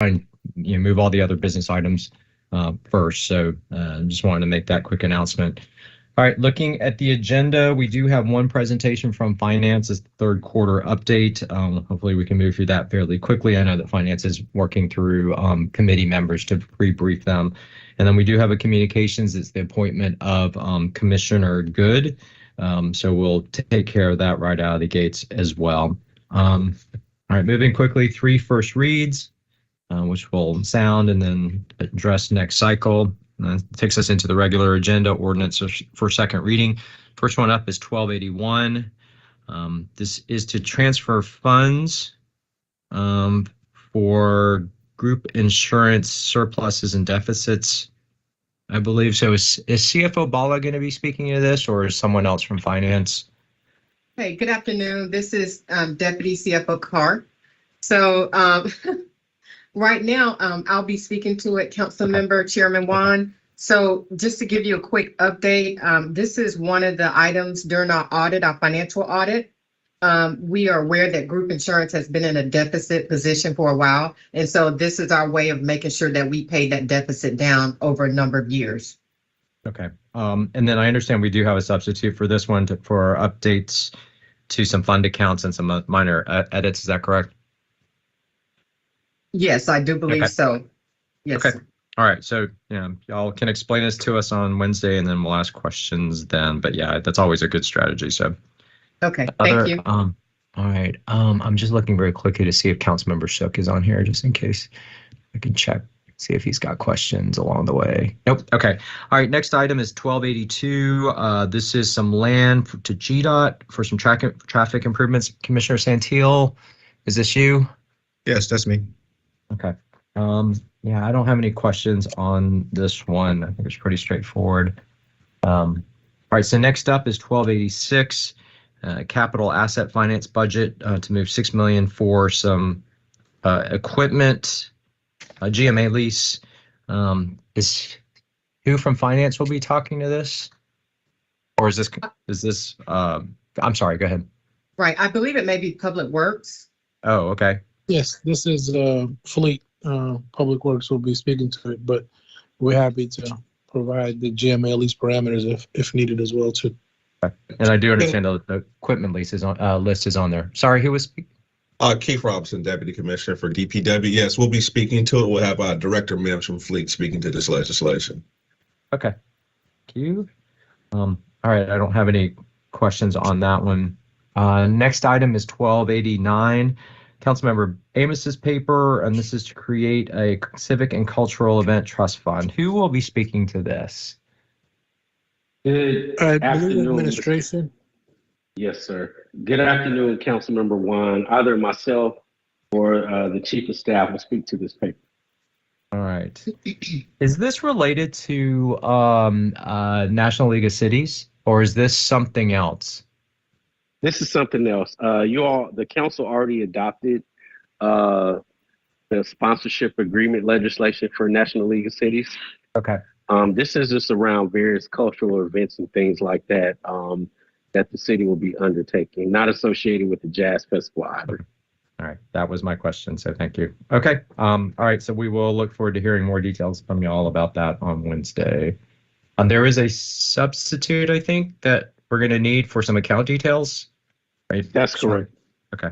and move all the other business items first. So just wanted to make that quick announcement. All right, looking at the agenda, we do have one presentation from Finance, as the third quarter update. Hopefully we can move through that fairly quickly. I know that Finance is working through committee members to pre-brief them. And then we do have a communications. It's the appointment of Commissioner Good. So we'll take care of that right out of the gates as well. All right, moving quickly, 3 first reads, which will sound and then address next cycle. Takes us into the regular agenda, ordinance for second reading. First one up is 1281. This is to transfer funds for group insurance surpluses and deficits, I believe. So is CFO Bala going to be speaking to this, or is someone else from Finance? Hey, good afternoon. This is Deputy CFO Carr. So right now, I'll be speaking to it, Councilmember Chairman Juan. So just to give you a quick update, this is one of the items during our audit, our financial audit. We are aware that group insurance has been in a deficit position for a while. And so this is our way of making sure that we pay that deficit down over a number of years. Okay. And then I understand we do have a substitute for this one for updates to some fund accounts and some minor edits. Is that correct? Yes, I do believe so. Yes. Okay. All right. So, y'all can explain this to us on Wednesday, and then we'll ask questions then. But yeah, that's always a good strategy. So. Okay. Thank you. All right. I'm just looking very quickly to see if Councilmember Shook is on here, just in case I can check, see if he's got questions along the way. Nope. Okay. All right. Next item is 1282. This is some land to GDOT for some traffic improvements. Commissioner Santil, is this you? Yes, that's me. Okay. Yeah, I don't have any questions on this one. I think it's pretty straightforward. All right. So next up is 1286. Capital asset finance budget to move $6 million for some equipment, GMA lease. Is who from finance will be talking to this, or is this? I'm sorry. Go ahead. Right. I believe it may be Public Works. Oh, okay. Yes, this is Fleet. Public Works will be speaking to it, but we're happy to provide the GMA lease parameters if needed as well too. And I do understand the equipment lease is on list is on there. Sorry, who was speaking? Keith Robinson, Deputy Commissioner for DPW. Yes, we'll be speaking to it. We'll have our Director Mims from Fleet speaking to this legislation. Okay. Thank you. All right, I don't have any questions on that one. Next item is 1289. Councilmember Amos's paper, and this is to create a civic and cultural event trust fund. Who will be speaking to this? Good afternoon, administration. Yes, sir. Good afternoon, Councilmember Juan. Either myself or the Chief of Staff will speak to this paper. All right. Is this related to National League of Cities, or is this something else? This is something else. The council already adopted the sponsorship agreement legislation for National League of Cities. Okay. This is just around various cultural events and things like that that the city will be undertaking, not associated with the Jazz Festival either. All right, that was my question, so thank you. Okay, all right, so we will look forward to hearing more details from y'all about that on Wednesday. There is a substitute, I think, that we're going to need for some account details, right? That's correct. Okay.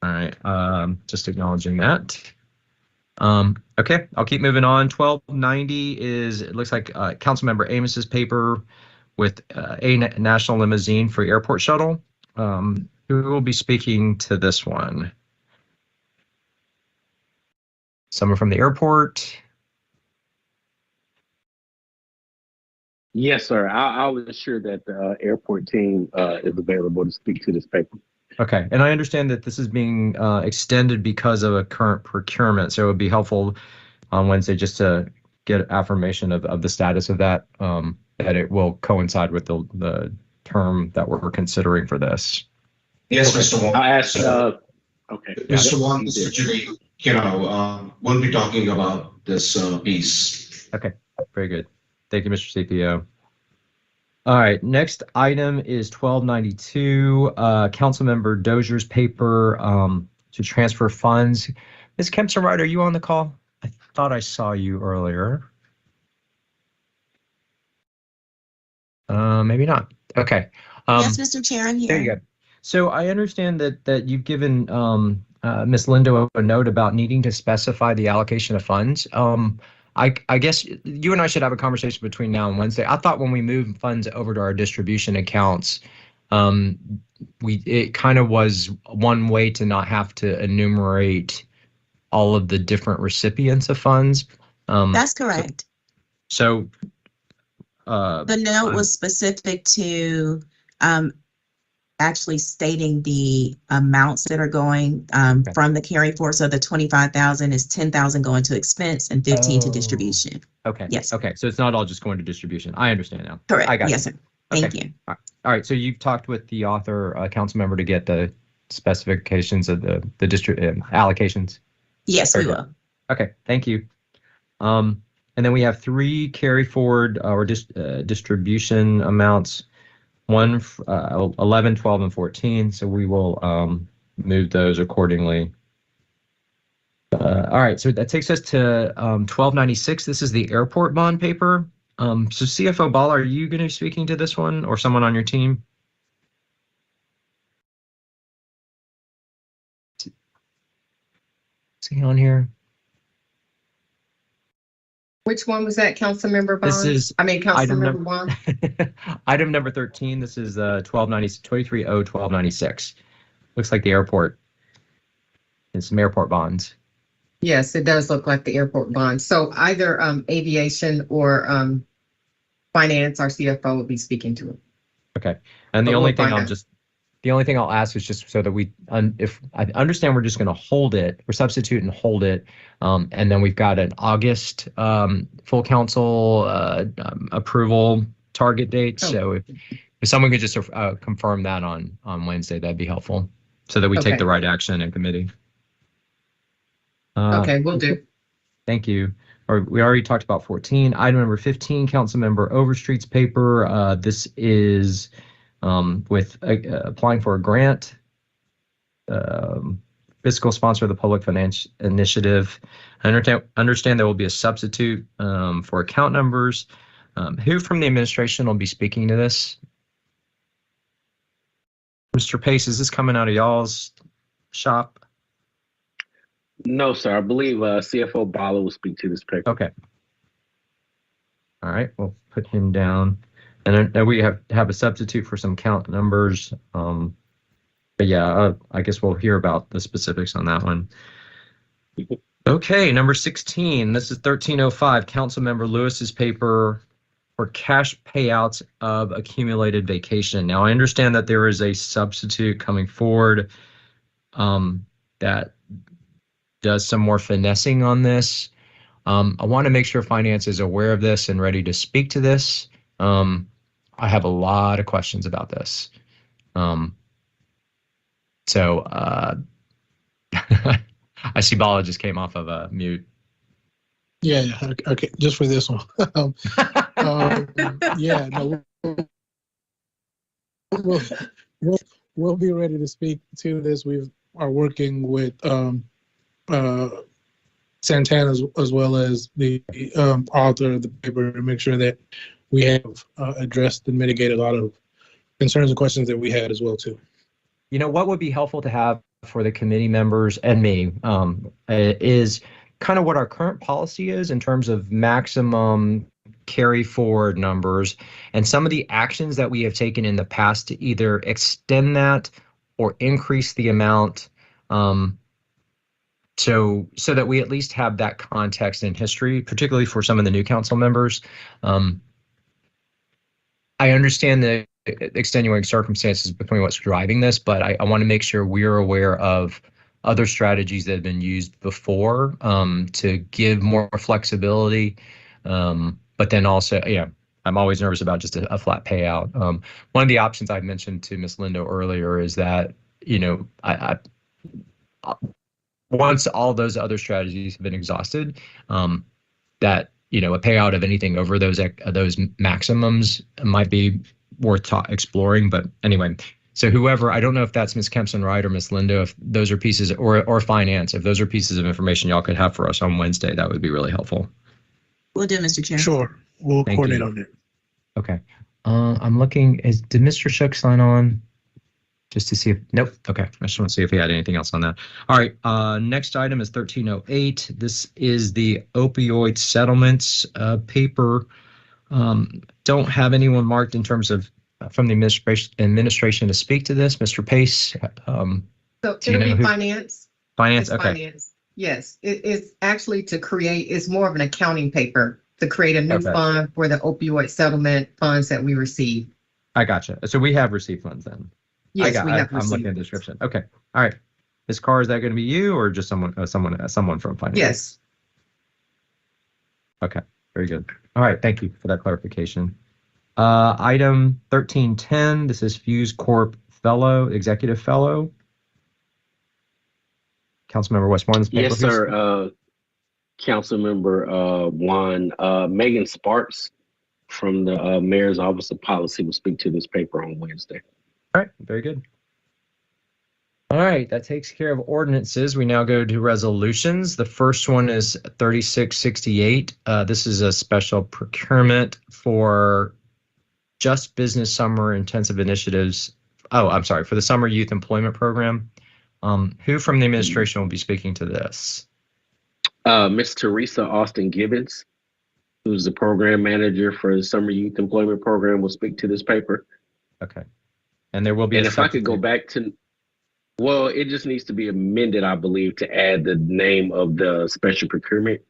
All right, just acknowledging that. Okay, I'll keep moving on. 1290 is, it looks like Councilmember Amos's paper with a national limousine for airport shuttle. Who will be speaking to this one? Someone from the airport? Yes, sir. I'll ensure that the airport team is available to speak to this paper. Okay, and I understand that this is being extended because of a current procurement, so it would be helpful on Wednesday just to get affirmation of the status of that, that it will coincide with the term that we're considering for this. Yes, Mr. Wong. I asked, okay. Mr. Wong, this is Judy. We'll be talking about this piece. Okay, very good. Thank you, Mr. CPO. All right, next item is 1292, Councilmember Dozier's paper to transfer funds Ms. Kempson Wright, are you on the call? I thought I saw you earlier. Maybe not. Okay. Yes, Mr. Chair, I'm There you here. go. So I understand that you've given Ms. Lindo a note about needing to specify the allocation of funds. I guess you and I should have a conversation between now and Wednesday. I thought when we moved funds over to our distribution accounts, it kind of was one way to not have to enumerate all of the different recipients of funds. That's correct. So The note was specific to actually stating the amounts that are going from the carry forward. So the 25,000 is 10,000 going to expense and 15 to distribution. Okay. Yes. Okay. So it's not all just going to distribution. I understand now. Correct. I got Yes, you. sir. Thank Okay. you. All right. So you've talked with the author, council member, to get the specifications of the district allocations. Yes, we Okay. will. Okay. Thank you. And then we have 3 carry forward or distribution amounts, 11, 12, and 14. So we will move those accordingly. All right. So that takes us to 1296. This is the airport bond paper. So CFO Ball, are you going to be speaking to this one or someone on your team? Is he on here? Which one was that, Councilmember Bond? This is item Councilmember Bond. Item number 13. This is 1296. Looks like the airport. It's some airport bonds. Yes, it does look like the airport bond. So either aviation or finance, our CFO will be speaking to it. Okay. And the But only we'll thing find I'll out. the only thing I'll ask is just so that if I understand, we're just going to hold it, we're substitute and hold it. And then we've got an August full council approval target date. Oh. So if someone could just confirm that on Wednesday, that'd be helpful so that we take Okay. the right action in committee. Okay, we'll do. Thank you. Or we already talked about 14. Item number 15, Councilmember Overstreet's paper. This is with applying for a grant, fiscal sponsor of the Public Finance Initiative. I understand there will be a substitute for account numbers. Who from the administration will be speaking to this? Mr. Pace, is this coming out of y'all's shop? No, sir. I believe CFO Bala will speak to this paper. Okay. All right, we'll put him down. And then we have a substitute for some count numbers. But yeah, I guess we'll hear about the specifics on that one. Okay, number 16. This is 1305, Councilmember Lewis's paper for cash payouts of accumulated vacation. Now, I understand that there is a substitute coming forward that does some more finessing on this. I want to make sure finance is aware of this and ready to speak to this. I have a lot of questions about this. So I see Bala just came off of a mute. Yeah, okay, just for this one. Yeah, no, we'll be ready to speak to this. We are working with Santana as well as the author of the paper to make sure that we have addressed and mitigated a lot of concerns and questions that we had as well too. You know, what would be helpful to have for the committee members and me is kind of what our current policy is in terms of maximum carry forward numbers and some of the actions that we have taken in the past to either extend that or increase the amount, so that we at least have that context and history, particularly for some of the new council members. I understand the extenuating circumstances between what's driving this, but I want to make sure we're aware of other strategies that have been used before to give more flexibility. But then also, yeah, I'm always nervous about just a flat payout. One of the options I mentioned to Ms. Lindo earlier is that, you know, I once all those other strategies have been exhausted, that, you know, a payout of anything over those maximums might be worth exploring. But anyway, So whoever, I don't know if that's Ms. Kempson Wright or Ms. Lindo, if those are pieces, or finance, if those are pieces of information y'all could have for us on Wednesday, that would be really helpful. Will do, Mr. Chair. Sure, we'll Thank coordinate you. on that. Okay. I'm looking, did Mr. Shook sign on? Just to see if, nope. Okay. I just want to see if he had anything else on that. All right. Next item is 1308. This is the opioid settlements paper. Don't have anyone marked in terms of from the administration to speak to this. Mr. Pace. So Do you it'll know be who- finance. Finance. It's Okay. finance. Yes, it's actually to create, it's more of an accounting paper to create a new Okay. fund for the opioid settlement funds that we receive. I gotcha. So we have received funds then. Yes, we have I'm looking at the received. description. Okay. All right. Ms. Carr, is that going to be you or just someone from finance? Yes, Okay. Very good. All right. Thank you for that clarification. Item 1310. This is Fuse Corp Fellow, Executive Fellow. Councilmember Westmoreland's paper, Yes, please. sir. Councilmember Juan, Megan Sparks from the Mayor's Office of Policy will speak to this paper on Wednesday. All right, very good. All right, that takes care of ordinances. We now go to resolutions. The first one is 3668. This is a special procurement for Just Business Summer Intensive Initiatives. Oh, I'm sorry, for the Summer Youth Employment Program. Who from the administration will be speaking to this? Miss Teresa Austin Gibbons, who's the program manager for the Summer Youth Employment Program, will speak to this paper. Okay. And there will be And a if I could go substitute. back to, well, it just needs to be amended, I believe, to add the name of the special procurement.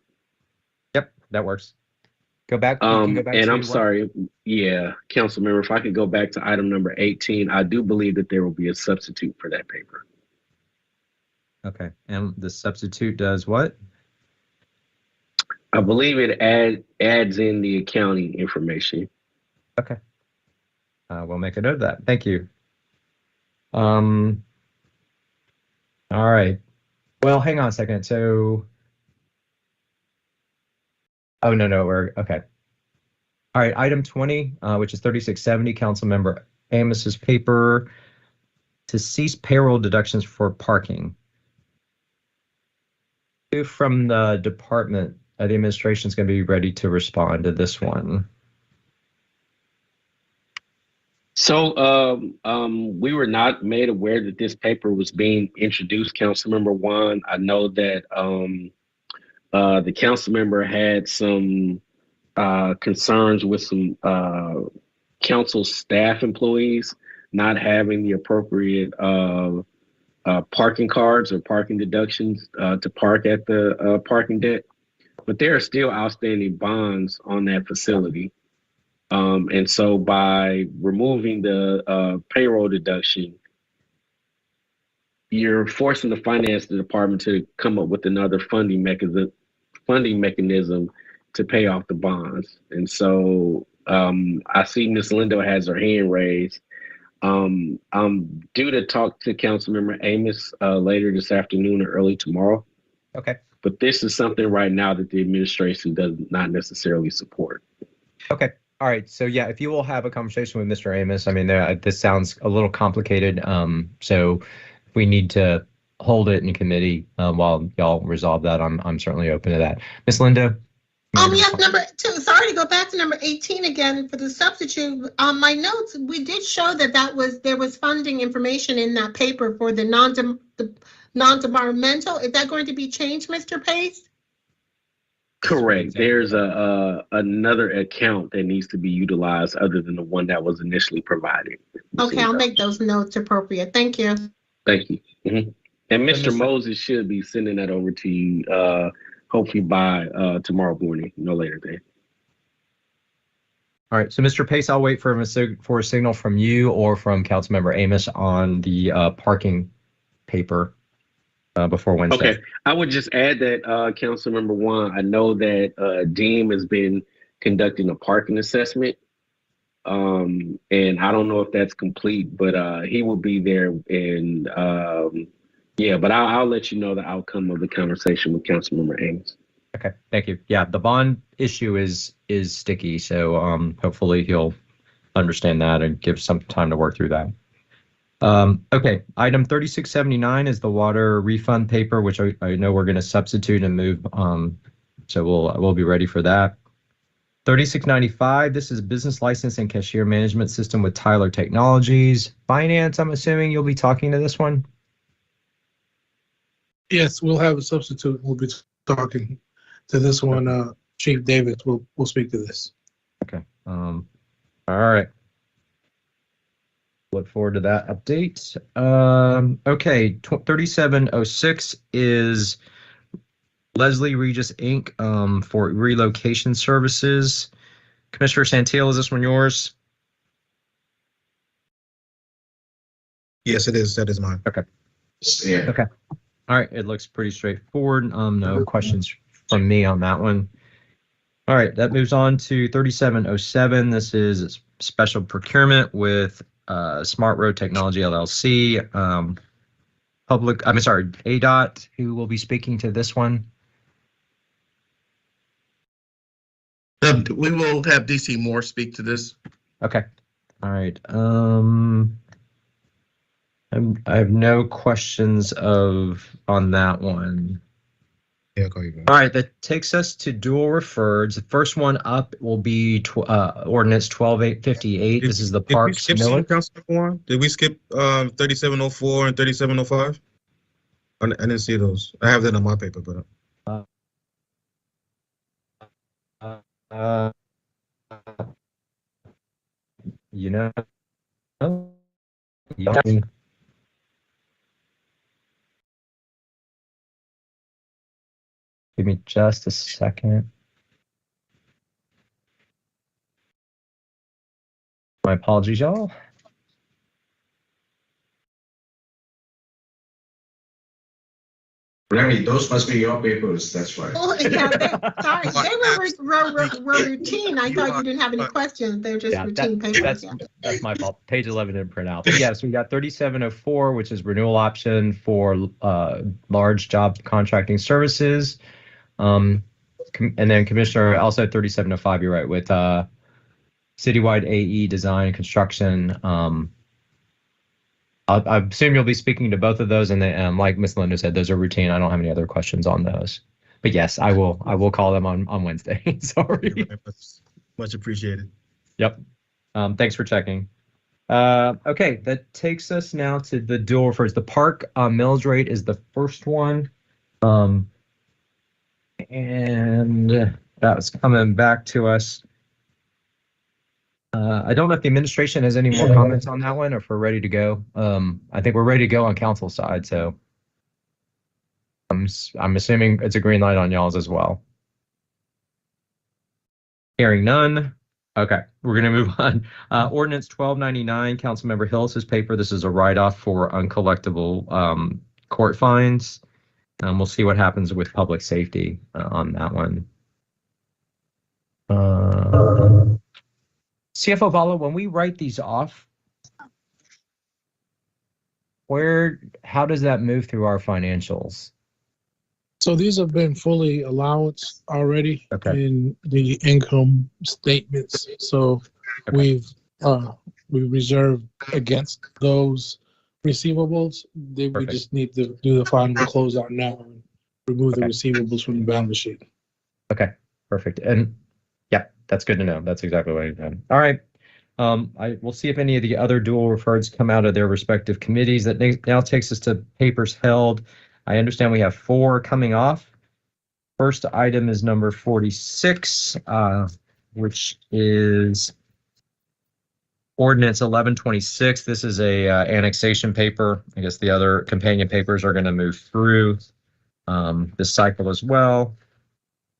Yep, that works. Go back. you can go back And to I'm what? sorry, yeah, council member, if I could go back to item number 18, I do believe that there will be a substitute for that paper. Okay. And the substitute does what? I believe it adds in the accounting information. Okay. We'll make a note of that. Thank you. All right. Well, hang on a second. So, oh, no, we're okay. All right. Item 20, which is 3670, Councilmember Amos's paper to cease payroll deductions for parking. Who from the department, the administration is going to be ready to respond to this one? So we were not made aware that this paper was being introduced, Councilmember Juan. I know that the council member had some concerns with some council staff employees not having the appropriate parking cards or parking deductions to park at the parking deck. But there are still outstanding bonds on that facility. And so by removing the payroll deduction, you're forcing the finance department to come up with another funding mechanism to pay off the bonds. And so I see Ms. Lindo has her hand raised. I'm due to talk to Councilmember Amos later this afternoon or early tomorrow. Okay. But this is something right now that the administration does not necessarily support. Okay. All right. So yeah, if you will have a conversation with Mr. Amos, I mean, this sounds a little complicated. So if we need to hold it in committee while y'all resolve that, I'm certainly open to that. Ms. Lindo? Yes, number 2. Sorry to go back to number 18 again for the substitute. On my notes, we did show that there was funding information in that paper for the non-departmental. Is that going to be changed, Mr. Pace? Correct. There's another account that needs to be utilized other than the one that was initially provided. Okay, I'll make those notes appropriate. Thank you. Thank you. Mhm. And Mr. Moses should be sending that over to you hopefully by tomorrow morning, no later than. All right. So Mr. Pace, I'll wait for a signal from you or from Councilmember Amos on the parking paper before Wednesday. Okay. I would just add that Councilmember Juan, I know that Dean has been conducting a parking assessment. And I don't know if that's complete, but he will be there. And yeah, but I'll let you know the outcome of the conversation with Councilmember Amos. Okay. Thank you. Yeah, the bond issue is sticky, so hopefully he'll understand that and give some time to work through that. Okay, item 3679 is the water refund paper, which I know we're going to substitute and move. So we'll be ready for that. 3695, this is business license and cashier management system with Tyler Technologies. Finance, I'm assuming you'll be talking to this one? Yes, we'll have a substitute. We'll be talking to this one. Chief Davis will speak to this. Okay. All right. Look forward to that update. Okay, 3706 is Leslie Regis Inc. For relocation services. Commissioner Santil, is this one yours? Yes, it is. That is mine. Okay. Yeah. Okay. All right. It looks pretty straightforward. No questions from me on that one. All right. That moves on to 3707. This is special procurement with Smart Road Technology LLC. ADOT, who will be speaking to this one? We will have DC Moore speak to this. Okay. All right. I have no questions on that one. Yeah, I'll call you back. All right, that takes us to dual referreds. The first one up will be ordinance 12858. This is the Parks Miller. Did we skip 3704 and 3705? I didn't see those. I have that on my paper, but You know, give me just a second. My apologies, y'all. Remy, those must be your papers. That's right. Oh, yeah, sorry, they were routine. I thought you didn't have any questions. They're just routine papers. That's my fault. Page 11 didn't print out. But yeah, so we got 3704, which is renewal option for large job contracting services. And then Commissioner, also 3705, you're right, with citywide AE design and construction. I assume you'll be speaking to both of those, and then, like Ms. Linda said, those are routine. I don't have any other questions on those. But yes, I will call them on Wednesday. Sorry. much appreciated. Yep. Thanks for checking. Okay, that takes us now to the dual refers. The park millage rate is the first one. And that's coming back to us. I don't know if the administration has any more comments on that one or if we're ready to go. I think we're ready to go on council side, so I'm assuming it's a green light on y'all's as well. Hearing none. Okay, we're going to move on. Ordinance 1299, Councilmember Hillis's paper. This is a write-off for uncollectible court fines. We'll see what happens with public safety on that one. CFO Vala, when we write these off, how does that move through our financials? So these have been fully allowance already in the income statements. So we reserved against those receivables. We just need to do the final closeout now and remove the receivables from the balance sheet. Okay, perfect. And yeah, that's good to know. That's exactly what I did. All right. We'll see if any of the other dual referreds come out of their respective committees. That now takes us to papers held. I understand we have 4 coming off. First item is number 46, which is Ordinance 1126. This is a annexation paper. I guess the other companion papers are going to move through this cycle as well.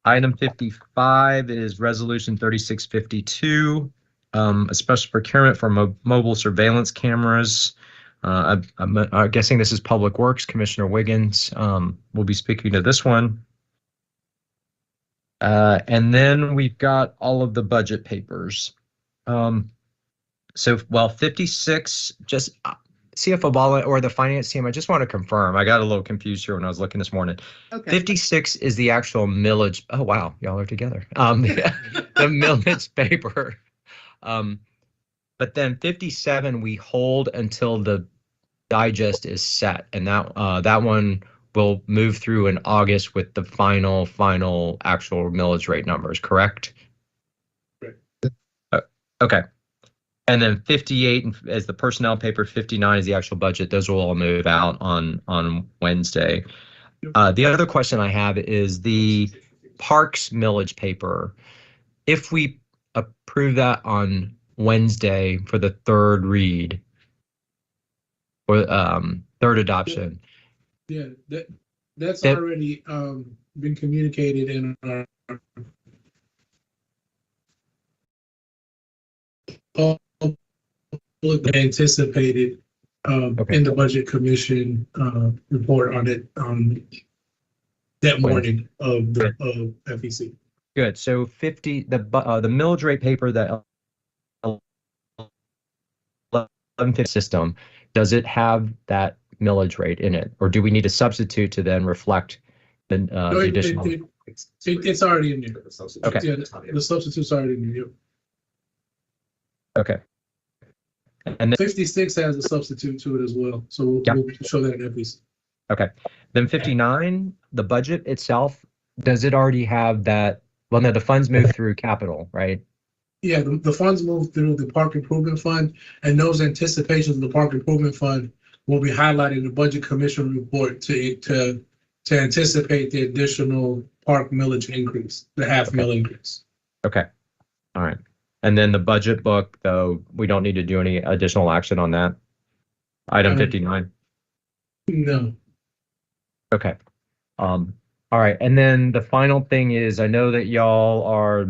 Item 55 is Resolution 3652, a special procurement for mobile surveillance cameras. I'm guessing this is Public Works. Commissioner Wiggins will be speaking to this one. And then we've got all of the budget papers. So, 56, just CFO Bala or the finance team, I just want to confirm. I got a little confused here when I was looking this morning. Okay. 56 is the actual millage. Oh, wow. Y'all are together. The millage paper. But then 57, we hold until the digest is set, and that one will move through in August with the final actual millage rate numbers, correct? Okay. And then 58 as the personnel paper, 59 is the actual budget. Those will all move out on Wednesday. The other question I have is the parks millage paper. If we approve that on Wednesday for the third read or third adoption. Yeah, that's already been communicated in our anticipated in the budget commission report on it that morning of the FEC. Good. So 50 the millage rate paper that 1150 system, does it have that millage rate in it, or do we need to substitute to then reflect the additional? It's already in there. Okay. Yeah, the substitute's already in there. Okay. And then 56 has a substitute to it as well, so we'll show that in FEC. Okay. Then 59, the budget itself, does it already have that? Well, no, the funds move through capital, right? Yeah, the funds move through the Park Improvement Fund, and those anticipations of the Park Improvement Fund will be highlighted in the Budget Commission report to anticipate the additional park millage increase, the half mil increase. Okay. All right. And then the budget book, though, we don't need to do any additional action on that. Item 59. No. Okay. All right. And then the final thing is, I know that y'all are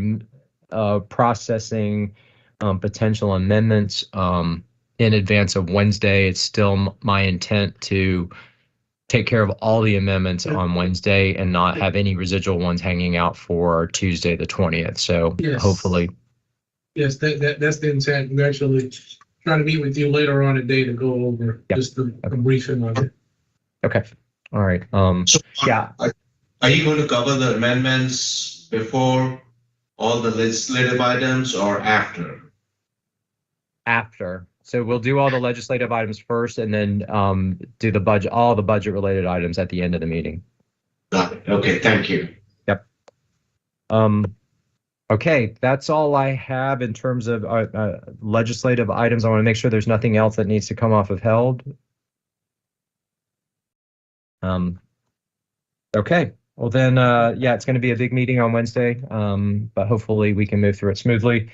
processing potential amendments in advance of Wednesday. It's still my intent to take care of all the amendments on Wednesday and not have any residual ones hanging out for Tuesday, the 20th. So hopefully. Yes, that's the intent. We're actually trying to meet with you later on today to go over just a briefing of it. Okay. All right. So, are you going to cover the amendments before all the legislative items or after? After. So we'll do all the legislative items first, and then do the budget, all the budget related items at the end of the meeting. Got it. Okay. Thank you. Yep. Okay, that's all I have in terms of legislative items. I want to make sure there's nothing else that needs to come off of held. Okay, well then, yeah, it's going to be a big meeting on Wednesday, but hopefully we can move through it smoothly.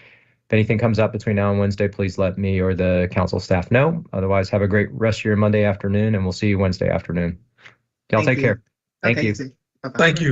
If anything comes up between now and Wednesday, please let me or the council staff know. Otherwise, have a great rest of your Monday afternoon, and we'll see you Wednesday afternoon. Y'all take care. Thank you. Bye-bye. Thank you.